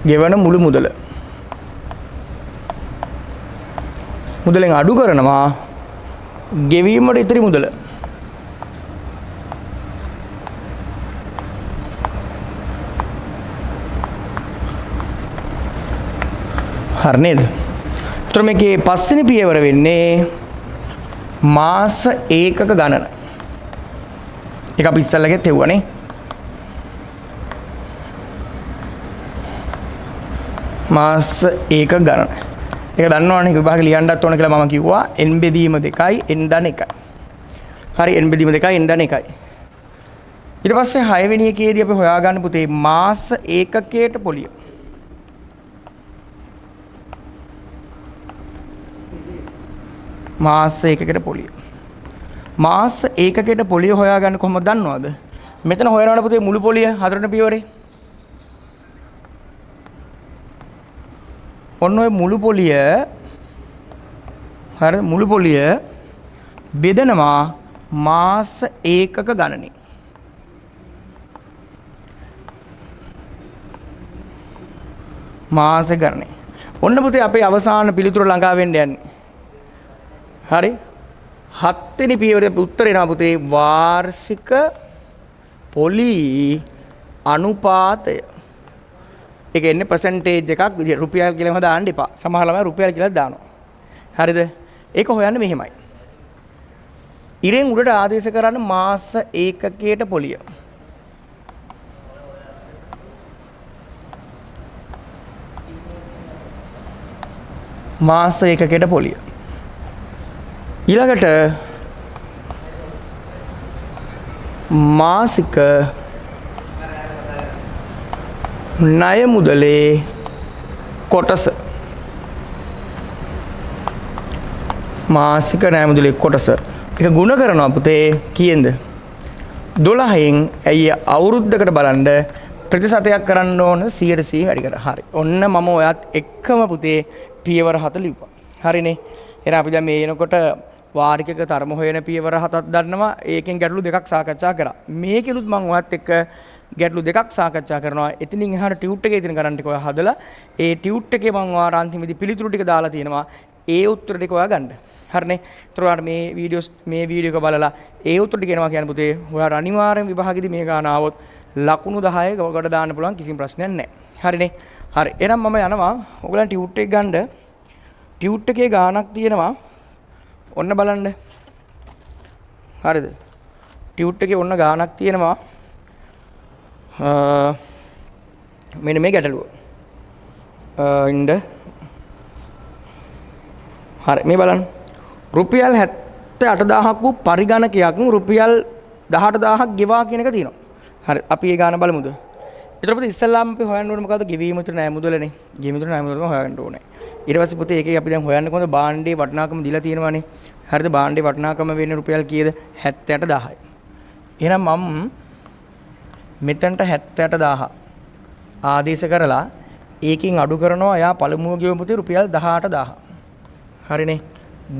ගෙවන මුළු මුදලෙන් අඩු කරනවා ගෙවීමට ඉතිරි මුදල. හරි නේද? ඒතර මේකේ පස්වෙනි පියවර වෙන්නේ මාස ඒකක ගණන. ඒක අපි ඉස්සල්ලාගෙත් හෙව්වනේ. මාස ඒකක ගණන. ඒක දන්නවනේ විභාගෙ ලියන්නත් ඕන කියලා මම කිව්වා n බෙදීම 2යි n ධන 1යි. හරි n බෙදීම 2යි n ධන 1යි. ඊට පස්සේ 6 වෙනි එකේදී අපි හොයාගන්න පුතේ මාස ඒකකයට පොලිය. මාස ඒකකයට පොලිය. මාස ඒකකයට පොලිය හොයාගන්න කොහොමද දන්නවද? මෙතන හොයනවනේ පුතේ මුළු පොලිය හතරවෙනි පියවරේ. ඔන්න ඔය මුළු පොලිය හරි මුළු පොලිය බෙදනවා මාස ඒකක ගණනින්. මාස ගණනේ. ඔන්න පුතේ අපේ අවසාන පිළිතුර ළඟා වෙන්න යන්නේ. හරි 7 වෙනි පියවරේ උත්තරේ නා පුතේ වාර්ෂික පොලි අනුපාතය. ඒක එන්නේ percentage එකක් විදියට රුපියල් කියලා දාන්න එපා. සමහර ළමයි රුපියල් කියලා දානවා. හරිද? ඒක හොයන්නේ මෙහෙමයි. ඉරෙන් උඩට ආදේශ කරන්න මාස ඒකකයට පොලිය. මාස ඒකකයට පොලිය. ඊළඟට මාසික ණය මුදලේ කොටස. මාසික ණය මුදලේ කොටස. ඒක ගුණ කරනවා පුතේ කීයෙන්ද? 12න් ඇයි අවුරුද්දකට බලන්න ප්‍රතිශතයක් කරන්න ඕන 100% වැඩි කරා. හරි. ඔන්න මම ඔයත් එක්කම පුතේ පියවර 7 ලිව්වා. හරිනේ. එහෙනම් අපි දැන් මේ එනකොට වාරිකක තරම හොයන පියවර 7ක් දන්නවා. ඒකෙන් ගැටලු දෙකක් සාකච්ඡා කරා. මේකෙනුත් මම ඔයත් එක්ක ගැටලු දෙකක් සාකච්ඡා කරනවා. එතනින් එහාට ටියුට් එකේ තියෙන ගණන් ටික ඔයා හදලා ඒ ටියුට් එකේ මම ඔයාලට අන්තිමේදී පිළිතුරු ටික දාලා තියෙනවා. ඒ උත්තර ටික ඔයා ගන්න. හරිනේ. ඒතර ඔයාලට මේ වීඩියෝ එක බලලා ඒ උත්තර ටික එනවා කියන්නේ පුතේ. ඔයාලට අනිවාර්යෙන් විභාගෙදී මේ ගාන ආවොත් ලකුණු 10 ගොඩ දාන්න පුළුවන් කිසිම ප්‍රශ්නයක් නැහැ. හරිනේ. හරි. එහෙනම් මම යනවා. ඔයගලන් ටියුට් එක ගන්න. ටියුට් එකේ ගානක් තියෙනවා. ඔන්න බලන්න. හරිද? ටියුට් එකේ ඔන්න ගානක් තියෙනවා. මෙන්න මේ ගැටලුව. ඉන්න. හරි මේ බලන්න. රුපියල් 78000ක් වූ පරිගණකයක් රුපියල් 18000ක් ගෙවා කියන එක තියෙනවා. හරි අපි ඒ ගාන බලමුද? ඊට පස්සේ ඉස්සල්ලාම අපි හොයන්න ඕනේ මොකද්ද? ගෙවීම විතර නෑ මුදලනේ. ගෙවීම විතර නෑ මුදලම හොයන්න ඕනේ. ඊට පස්සේ පුතේ ඒකේ අපි දැන් හොයන්නේ කොහොමද? භාණ්ඩේ වටිනාකම දීලා තියෙනවානේ. හරිද? භාණ්ඩේ වටිනාකම වෙන්නේ රුපියල් කීයද? 78000යි. එහෙනම් මම මෙතනට 78000 ආදේශ කරලා ඒකෙන් අඩු කරනවා. එයා පළමුව ගෙවමු පුතේ රුපියල් 18000. හරිනේ.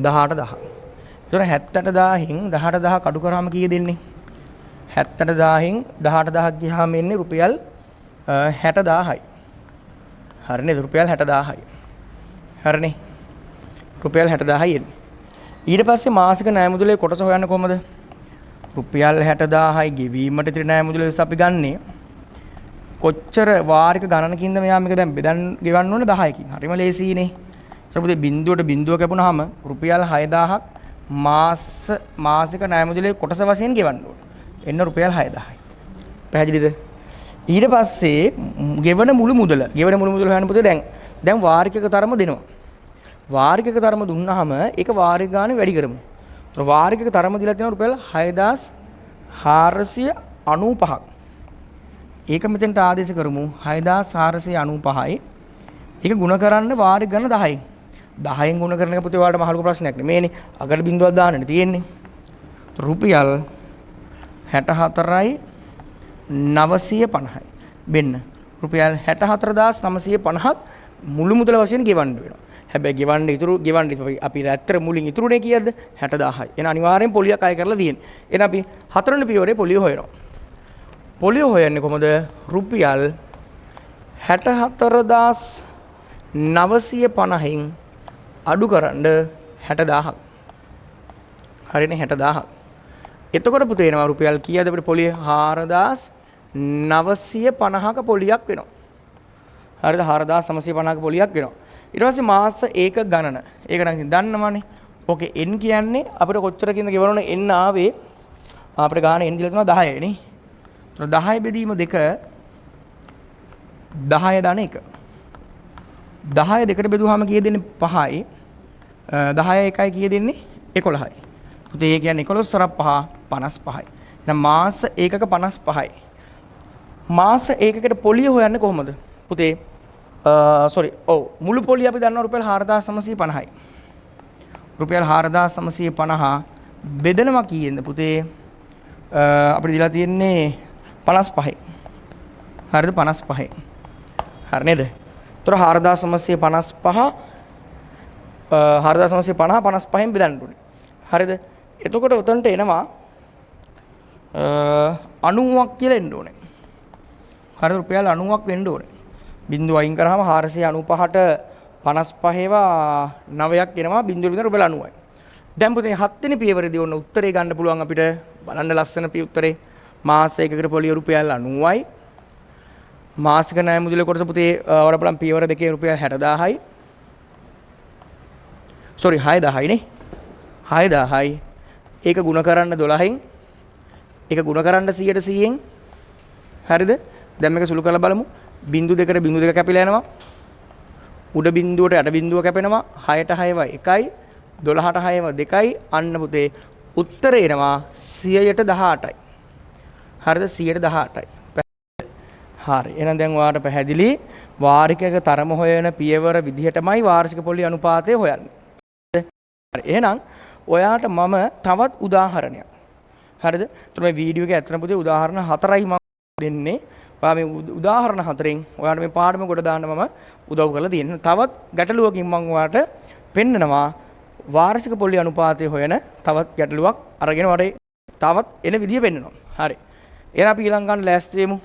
18000. ඒතර 78000න් 18000 අඩු කරාම කීයද දෙන්නේ? 78000න් 18000ක් ගියාම එන්නේ රුපියල් 60000යි. හරිනේ රුපියල් 60000යි. හරිනේ. රුපියල් 60000යි එන්නේ. ඊට පස්සේ මාසික ණය මුදලේ කොටස හොයන්න කොහමද? රුපියල් 60000යි ගෙවීමට ඉතිරි ණය මුදල අපි ගන්නේ. කොච්චර වාරික ගණනකින්ද මෙයා මේක දැන් බෙදන් ගෙවන්න ඕනේ 10කින්. හරිම ලේසියිනේ. ඊට පස්සේ බිඳුවට බිඳුව කැපුණාම රුපියල් 6000ක් මාසික ණය මුදලේ කොටස වශයෙන් ගෙවන්න ඕනේ. එන්න රුපියල් 6000යි. පැහැදිලිද? ඊට පස්සේ ගෙවන මුළු මුදල හොයන්න පුතේ දැන් වාරිකක තරම දෙනවා. වාරිකක තරම දුන්නාම ඒක වාරික ගානේ වැඩි කරමු. ඒතර වාරිකක තරම දීලා තියෙනවා රුපියල් 6495ක්. ඒක මෙතෙන්ට ආදේශ කරමු 6495යි. ඒක ගුණ කරන්න වාරික ගන්න 10යි. 10න් ගුණ කරන එක පුතේ ඔයාලට මහලුක ප්‍රශ්නයක් නෙමෙයිනේ. අගට බිඳුවක් දාන්නනේ තියෙන්නේ. රුපියල් 64950යි. වෙන්න. රුපියල් 64950ක් මුළු මුදල වශයෙන් ගෙවන්න වෙනවා. හැබැයි ගෙවන්න අපි ඇත්තට මුලින් ඉතුරුනේ කීයද? 60000යි. එහෙනම් අනිවාර්යෙන් පොලියක් අය කරලා තියෙන්නේ. එහෙනම් අපි හතරවෙනි පියවරේ පොලිය හොයනවා. පොලිය හොයන්නේ කොහමද? රුපියල් 64950න් අඩු කරන්න 60000ක්. හරිනේ 60000ක්. එතකොට පුතේ එනවා රුපියල් කීයද අපිට පොලිය? 4950ක පොලියක් වෙනවා. හරිද? 4950ක පොලියක් වෙනවා. ඊට පස්සේ මාස ඒක ගණන. ඒක නම් දන්නවනේ. ඕකේ n කියන්නේ අපිට කොච්චරකින්ද ගෙවන්න ඕනේ? n ආවේ අපිට ගාන n දීලා තියෙනවා 10යි නේ. ඒතර 10 බෙදීම 2 10 දන 1. 10 දෙකට බෙදුවාම කීය දෙන්නේ? 5යි. 10 එකයි කීය දෙන්නේ? 11යි. පුතේ ඒ කියන්නේ 11 සරක් 5 55යි. දැන් මාස ඒකක 55යි. මාස ඒකකට පොලිය හොයන්නේ කොහොමද? පුතේ මුළු පොලිය අපි දන්නවා රුපියල් 4950යි. රුපියල් 4950 බෙදනවා කීයෙන්ද පුතේ? අපිට දීලා තියෙන්නේ 55යි. හරිද? 55යි. හරි නේද? ඒතර 4950 55න් බෙදන්න ඕනේ. හරිද? එතකොට උතන්ට එනවා 90ක් කියලා එන්න ඕනේ. හරිද? රුපියල් 90ක් වෙන්න ඕනේ. බිඳුව අයින් කරාම 495ට 55 ඒවා 9ක් එනවා. බිඳුව විතර රුපියල් 90යි. දැන් පුතේ 7 වෙනි පියවරේදී ඔන්න උත්තරේ ගන්න පුළුවන් අපිට. බලන්න ලස්සන උත්තරේ. මාස එකකට පොලිය රුපියල් 90යි. මාසික ණය මුදල කොටස පුතේ වල බලන් පියවර දෙකේ රුපියල් 60000යි. 6000යි නේ. 6000යි. ඒක ගුණ කරන්න 12න්. ඒක ගුණ කරන්න 100%න්. හරිද? දැන් මේක සුළු කරලා බලමු. බිඳු දෙකට බිඳු දෙක කැපිලා යනවා. උඩ බිඳුවට යට බිඳුව කැපෙනවා. 6ට 6ව 1යි. 12ට 6ව 2යි. අන්න පුතේ උත්තරේ එනවා 100ට 18යි. හරිද? 118යි. හරි. එහෙනම් දැන් ඔයාලට පැහැදිලි වාරිකයක තරම හොයන පියවර විදිහටමයි වාර්ෂික පොලි අනුපාතය හොයන්නේ. හරි. එහෙනම් ඔයාට මම තවත් උදාහරණයක්. හරිද? ඒතර මේ වීඩියෝ එකේ ඇත්තටම පුතේ උදාහරණ 4යි මම දෙන්නේ. ඔයා මේ උදාහරණ 4න් ඔයාලට මේ පාඩම කොට දාන්න මම උදව් කරලා තියෙනවා. තවත් ගැටලුවකින් මම ඔයාලට පෙන්නනවා වාර්ෂික පොලි අනුපාතය හොයන තවත් ගැටලුවක් අරගෙන වරේ තවත් එන විදිය පෙන්නනවා. හරි. එහෙනම් අපි ඊළඟ ගන්න ලෑස්ති වෙමු.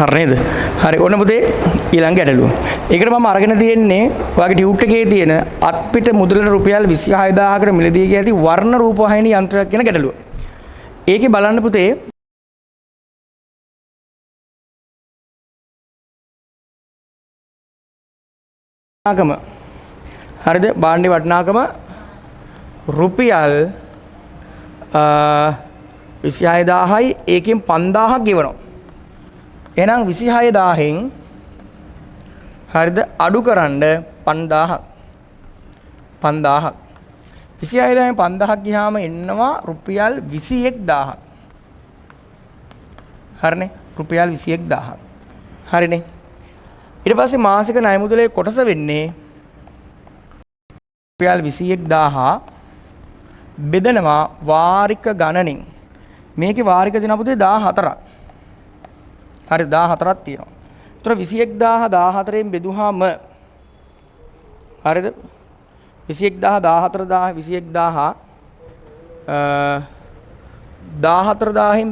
හරිද? හරි ඔන්න පුතේ ඊළඟ ගැටලුව. ඒකට මම අරගෙන තියෙන්නේ ඔයාගේ ටියුට් එකේ තියෙන අත්පිට මුදලට රුපියල් 26000කට මිලදී ගිය ඇති වර්ණ රූපවාහිනී යන්ත්‍රයක් කියන ගැටලුව. ඒකේ බලන්න පුතේ වටිනාකම හරිද? භාණ්ඩේ වටිනාකම රුපියල් 26000යි ඒකෙන් 5000ක් ගෙවනවා. එහෙනම් 26000න් හරිද අඩු කරන්න 5000ක් 26000න් 5000ක් ගියාම එන්නවා රුපියල් 21000ක්. හරිනේ රුපියල් 21000ක්. හරිනේ. ඊට පස්සේ මාසික ණය මුදලේ කොටස වෙන්නේ රුපියල් 21000 බෙදනවා වාරික ගණනින්. මේකේ වාරික දින පුතේ 14ක්. හරි 14ක් තියෙනවා. ඒතර 21000 14න් බෙදුවාම හරිද 21000 14000 21000 14000න්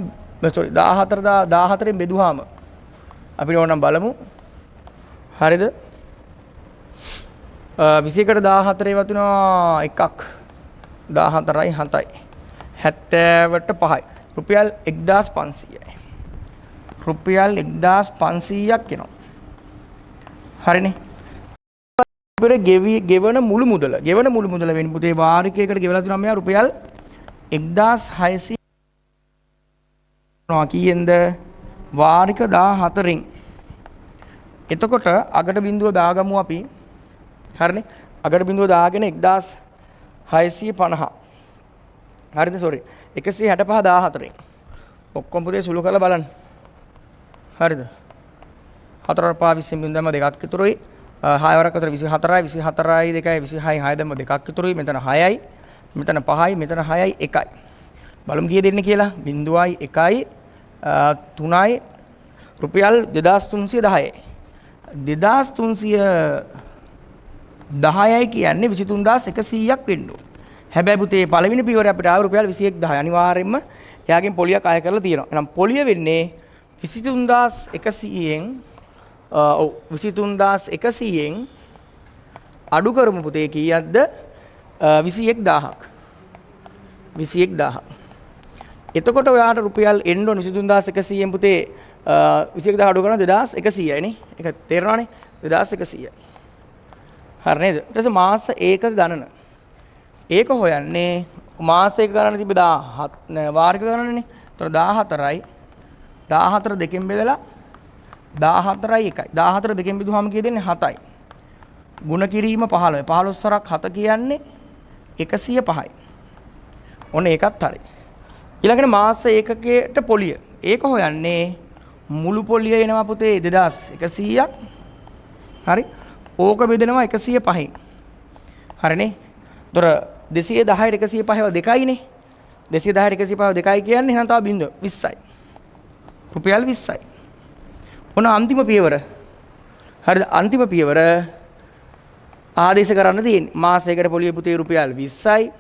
sorry 14000 14න් බෙදුවාම අපිට ඕනම් බලමු හරිද 21ට 14 වතුනවා එකක් 14යි 7යි 70ට 5යි රුපියල් 1500යි රුපියල් 1500ක් එනවා. හරිනේ. ඉතින් ගෙවන මුළු මුදල වෙන්නේ පුතේ වාරිකයකට ගෙවලා තියෙනවා මෙයා රුපියල් 1600 නවා කීයෙන්ද වාරික 14න්. එතකොට අගට බිඳුව දාගමු අපි. හරිනේ. අගට බිඳුව දාගෙන 1650. හරිද sorry 165 14න්. ඔක්කොම පුතේ සුළු කරලා බලන්න. හරිද 4 පහ 20 බිඳුවම දෙකක් ඉතුරුයි 6 වරක් අතර 24යි 24යි 2යි 26යි 6 දැම්ම දෙකක් ඉතුරුයි මෙතන 6යි මෙතන 5යි මෙතන 6යි 1යි බලමු කීය දෙන්නේ කියලා 0යි 1යි 3යි රුපියල් 2310යි 2310යි කියන්නේ 23100ක් වෙන්න ඕන. හැබැයි පුතේ පළවෙනි පියවරේ අපිට ආව රුපියල් 21000 අනිවාර්යයෙන්ම එයාගෙන් පොලියක් අය කරලා තියෙනවා. එහෙනම් පොලිය වෙන්නේ 23100න් ඔව් 23100න් අඩු කරමු පුතේ කීයක්ද 21000ක් 21000ක්. එතකොට ඔයාට රුපියල් එන්න ඕන 23100න් පුතේ 21000 අඩු කරන 2100යි නේ. ඒක තේරෙනවනේ 2100යි. හරි නේද? ඊට පස්සේ මාස ඒකක ගණන. ඒක හොයන්නේ මාස එක ගණන තිබ්බ 17 වාරික ගණනනේ. ඒතර 14යි 14 දෙකෙන් බෙදලා 14යි 1යි 14 දෙකෙන් බෙදුවාම කීය දෙන්නේ 7යි ගුණ කිරීම 15 15 සරක් 7 කියන්නේ 105යි ඔන්න ඒකත් හරි ඊළඟට මාස ඒකකයට පොලිය ඒක හොයන්නේ මුළු පොලිය එනවා පුතේ 2100ක් හරි ඕක බෙදෙනවා 105න් හරිනේ ඒතර 210ට 105ව දෙකයිනේ 210ට 105ව දෙකයි කියන්නේ එහෙනම් තව බිඳුව 20යි රුපියල් 20යි. ඔන්න අන්තිම පියවර. හරිද? අන්තිම පියවර ආදේශ කරන්න තියෙන්නේ. මාසයකට පොලිය පුතේ රුපියල් 20යි.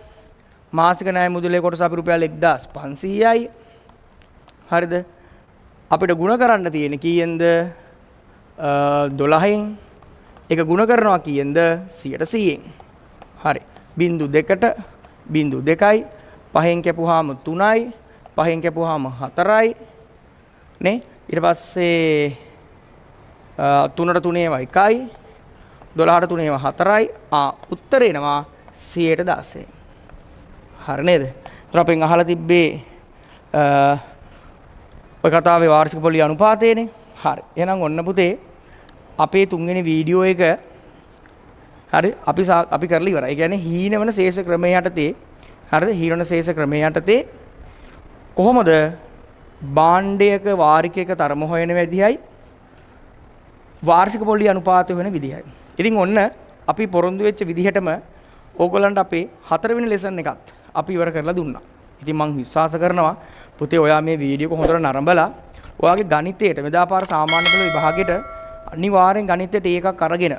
මාසික ණය මුදලේ කොටස අපි රුපියල් 1500යි. හරිද? අපිට ಗುಣ කරන්න තියෙන්නේ කීයෙන්ද? 12න්. ඒක ಗುಣ කරනවා කීයෙන්ද? 100%න්. හරි. බිංදු 2ට බිංදු 2යි. 5න් කැපුවාම 3යි. 5න් කැපුවාම 4යි. නේ ඊට පස්සේ 3ට 3 ඒවා 1යි 12ට 3 ඒවා 4යි උත්තර එනවා 116 හරි නේද? ඒතර අපෙන් අහලා තිබ්බේ ඔය කතාවේ වාර්ෂික පොලිය අනුපාතයනේ. හරි. එහෙනම් ඔන්න පුතේ අපේ තුන්වෙනි වීඩියෝ එක හරි අපි කරලා ඉවරයි. ඒ කියන්නේ හීනවන ශේෂ ක්‍රමයේ යටතේ හරිද? හීනවන ශේෂ ක්‍රමයේ යටතේ කොහොමද භාණ්ඩයක වාරිකයක තරම හොයන විදිහයි වාර්ෂික පොලිය අනුපාතය වෙන විදිහයි. ඉතින් ඔන්න අපි පොරොන්දු වෙච්ච විදිහටම ඕගොල්ලන්ට අපේ 4 වෙනි ලෙසන් එකත් අපි ඉවර කරලා දුන්නා. ඉතින් මම විශ්වාස කරනවා පුතේ ඔයා මේ වීඩියෝ එක හොඳට නරඹලා ඔයාගේ ගණිතයට මෙදාපාර සාමාන්‍ය පෙළ විභාගයට අනිවාර්යෙන් ගණිතයට ඒකක් අරගෙන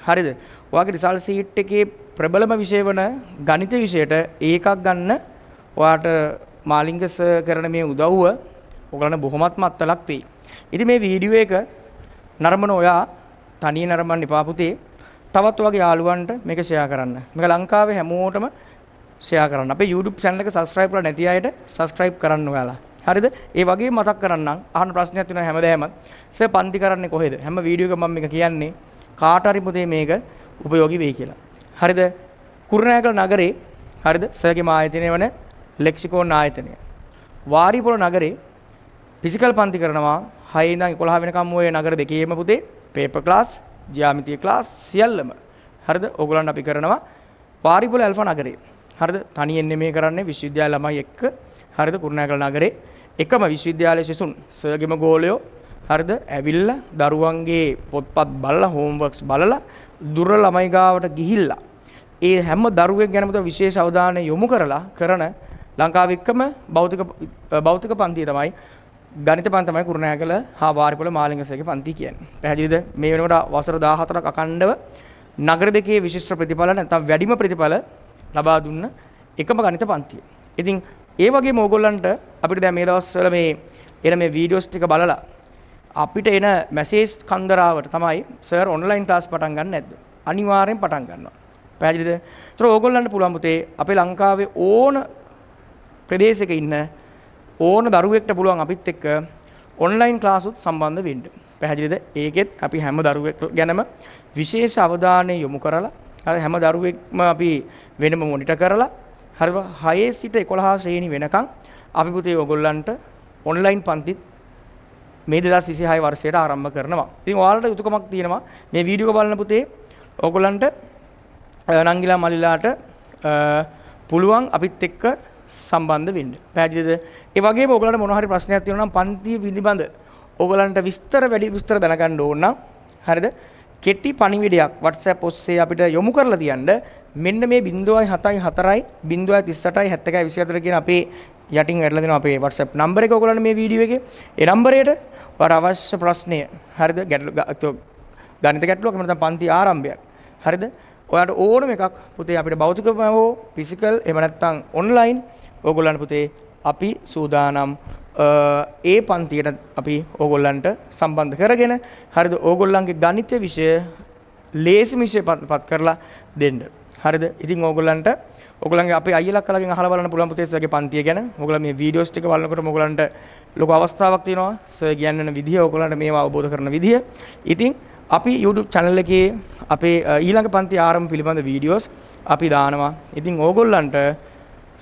හරිද? ඔයාගේ රිසල්ට් ෂීට් එකේ ප්‍රබලම විෂය වන ගණිත විෂයට ඒකක් ගන්න ඔයාට මාලිංග සර් කරන මේ උදව්ව ඔයගලන්ට බොහොමත්ම අත්ලක් වෙයි. ඉතින් මේ වීඩියෝ එක නරඹන ඔයා තනිය නරඹන්න එපා පුතේ. තවත් ඔයාගේ යාළුවන්ට මේක ෂෙයා කරන්න. මේක ලංකාවේ හැමෝටම ෂෙයා කරන්න. අපේ YouTube channel එක subscribe කරලා නැති අයට subscribe කරන්න ඔයාලා. හරිද? ඒ වගේම මතක් කරන්නම් අහන ප්‍රශ්නයක් තියෙනවා හැමදාම. සර් පන්ති කරන්නේ කොහෙද? හැම වීඩියෝ එකම මම මේක කියන්නේ කාට හරි පුතේ මේක උපයෝගී වෙයි කියලා. හරිද? කුරුණෑගල නගරේ හරිද? සර්ගේ ආයතනය වන ලෙක්සිකෝන් ආයතනය. වාරිපොළ නගරේ ෆිසිකල් පන්ති කරනවා 6 ඉඳන් 11 වෙනකම් ඔය නගර දෙකේම පුතේ පේපර් ක්ලාස්, ජ්‍යාමිතිය ක්ලාස් සියල්ලම. හරිද? ඕගොල්ලන්ට අපි කරනවා වාරිපොළ ඇල්ෆා නගරේ. හරිද? තනියෙන් නෙමෙයි කරන්නේ විශ්වවිද්‍යාල ළමයි එක්ක. හරිද? කුරුණෑගල නගරේ එකම විශ්වවිද්‍යාලයේ සිසුන් සර්ගෙම ගෝලයෝ හරිද? ඇවිල්ලා දරුවන්ගේ පොත්පත් බලලා හෝම්වර්ක්ස් බලලා දුර ළමයි ගාවට ගිහිල්ලා ඒ හැම දරුවෙක් ගැනම විශේෂ අවධානය යොමු කරලා කරන ලංකාවේ එකම භෞතික පන්තිය තමයි ගණිත පන්ති තමයි කුරුණෑගල හා වාරිපොළ මාලිංගසගේ පන්ති කියන්නේ. පැහැදිලිද? මේ වෙනකොට වසර 14ක් අකණ්ඩව නගර දෙකේ විශිෂ්ට ප්‍රතිඵල නැත්නම් වැඩිම ප්‍රතිඵල ලබා දුන්න එකම ගණිත පන්තිය. ඉතින් ඒ වගේම ඕගොල්ලන්ට අපිට දැන් මේ දවස්වල මේ එන මේ වීඩියෝස් ටික බලලා අපිට එන මැසේජ් කන්දරාවට තමයි සර් ඔන්ලයින් ක්ලාස් පටන් ගන්න නැද්ද? අනිවාර්යෙන් පටන් ගන්නවා. පැහැදිලිද? ඒතර ඕගොල්ලන්ට පුළුවන් පුතේ අපේ ලංකාවේ ඕන ප්‍රදේශයක ඉන්න ඕන දරුවෙක්ට පුළුවන් අපිත් එක්ක ඔන්ලයින් ක්ලාස් උත් සම්බන්ධ වෙන්න. පැහැදිලිද? ඒකෙත් අපි හැම දරුවෙක් ගැනම විශේෂ අවධානය යොමු කරලා හැම දරුවෙක්ම අපි වෙනම මොනිටර් කරලා හරිද 6 සිට 11 ශ්‍රේණි වෙනකන් අපි පුතේ ඕගොල්ලන්ට ඔන්ලයින් පන්තිත් මේ 2026 වර්ෂයට ආරම්භ කරනවා. ඉතින් ඔයාලට යුතුයකමක් තියෙනවා මේ වීඩියෝ එක බලන පුතේ ඕගොල්ලන්ට නංගිලා මල්ලිලාට පුළුවන් අපිත් එක්ක සම්බන්ධ වෙන්න. පැහැදිලිද? ඒ වගේම ඕගොල්ලන්ට මොනවා හරි ප්‍රශ්නයක් තියෙනවා නම් පන්තිය පිළිබඳ ඕගොල්ලන්ට වැඩි විස්තර දැනගන්න ඕන නම් හරිද? කෙටි පණිවිඩයක් WhatsApp ඔස්සේ අපිට යොමු කරලා තියන්න. මෙන්න මේ 0.74 0.38 71 කියන අපේ යටින් වැටලා දෙනවා අපේ WhatsApp නම්බර එක ඔයගොල්ලන්ට මේ වීඩියෝ එකේ. ඒ නම්බරයට ඔයාලට අවශ්‍ය ප්‍රශ්නය හරිද? ගණිත ගැටලුවක් එහෙම නැත්නම් පන්ති ආරම්භයක්. හරිද? ඔයාලට ඕනම එකක් පුතේ අපිට භෞතිකව හෝ ෆිසිකල් එහෙම නැත්නම් ඔන්ලයින් ඕගොල්ලන්ට පුතේ අපි සූදානම් ඒ පන්තියට අපි ඕගොල්ලන්ට සම්බන්ධ කරගෙන හරිද? ඕගොල්ලන්ගේ ගණිත විෂය ලේසි විෂය පත් කරලා දෙන්න. හරිද? ඉතින් ඕගොල්ලන්ට ඔයගොල්ලන්ගේ අපේ අයියලා අක්කලාගෙන් අහලා බලන්න පුළුවන් පුතේ සර්ගේ පන්තිය ගැන. ඔයගොල්ලෝ මේ වීඩියෝස් ටික බලනකොට ඔයගොල්ලන්ට ලොකු අවස්ථාවක් තියෙනවා. සර් කියන්න විදිය ඔයගොල්ලන්ට මේවා අවබෝධ කරන විදිය. ඉතින් අපි YouTube channel එකේ අපේ ඊළඟ පන්ති ආරම්භ පිළිබඳ වීඩියෝස් අපි දානවා. ඉතින් ඕගොල්ලන්ට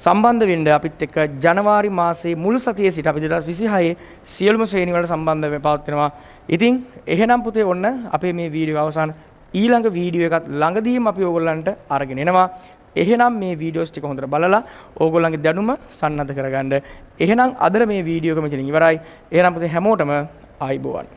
සම්බන්ධ වෙන්න අපිත් එක්ක ජනවාරි මාසයේ මුල් සතියේ සිට අපි 2026 සියලුම ශ්‍රේණි වලට සම්බන්ධ වෙ පවත්වනවා. ඉතින් එහෙනම් පුතේ ඔන්න අපේ මේ වීඩියෝ අවසන් ඊළඟ වීඩියෝ එකත් ළඟදීම අපි ඕගොල්ලන්ට අරගෙන එනවා. එහෙනම් මේ වීඩියෝස් ටික හොඳට බලලා ඕගොල්ලන්ගේ දැනුම සන්නද්ධ කරගන්න. එහෙනම් අද මේ වීඩියෝ එක මෙතන ඉවරයි. එහෙනම් පුතේ හැමෝටම ආයිබෝවන්.